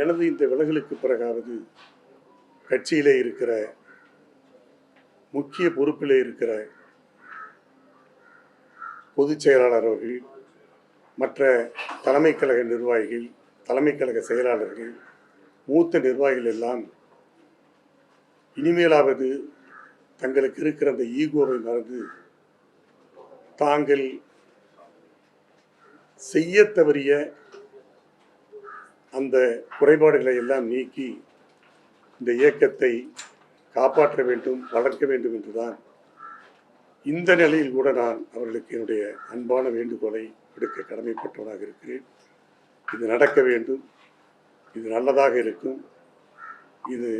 எனது இந்த விலகலுக்கு பிறகாவது கட்சியிலே இருக்கிற முக்கிய பொறுப்பிலே இருக்கிற பொதுச் செயலாளர் அவர்கள், மற்ற தலைமை கழக நிர்வாகிகள், தலைமை கழக செயலாளர்கள், மூத்த நிர்வாகிகள் எல்லாம் இனிமேலாவது தங்களுக்கு இருக்கிற அந்த ஈகோவை மறந்து தாங்கள் செய்ய தவறிய அந்த குறைபாடுகளை எல்லாம் நீக்கி இந்த இயக்கத்தை காப்பாற்ற வேண்டும், வளர்க்க வேண்டும் என்றுதான் இந்த நிலையில் கூட நான் அவர்களுக்கு என்னுடைய அன்பான வேண்டுகோளை விடுக்க கடமைப்பட்டவனாக இருக்கிறேன். இது நடக்க வேண்டும், இது நல்லதாக இருக்கும், இது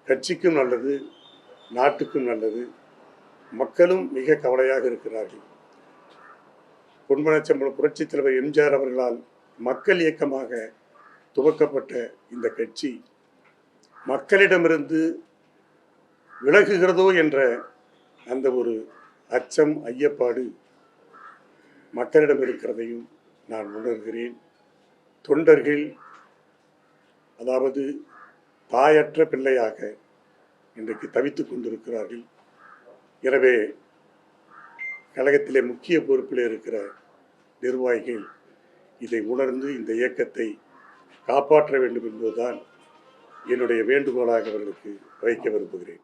கட்சிக்கும் நல்லது, நாட்டுக்கும் நல்லது. மக்களும் மிக கவலையாக இருக்கிறார்கள். பொன்மனச்சம்பளம் புரட்சித் தலைவர் எம்ஜிஆர் அவர்களால் மக்கள் இயக்கமாக துவக்கப்பட்ட இந்த கட்சி மக்களிடமிருந்து விலகுகிறதோ என்ற அந்த ஒரு அச்சம், ஐயப்பாடு மக்களிடம் இருக்கிறதையும் நான் உணர்கிறேன். தொண்டர்கள் அதாவது தாயற்ற பிள்ளையாக இன்றைக்கு தவித்துக் கொண்டிருக்கிறார்கள். எனவே கழகத்திலே முக்கிய பொறுப்பில் இருக்கிற நிர்வாகிகள் இதை உணர்ந்து இந்த இயக்கத்தை காப்பாற்ற வேண்டும் என்பதுதான் என்னுடைய வேண்டுகோளாக அவர்களுக்கு வைக்க விரும்புகிறேன்.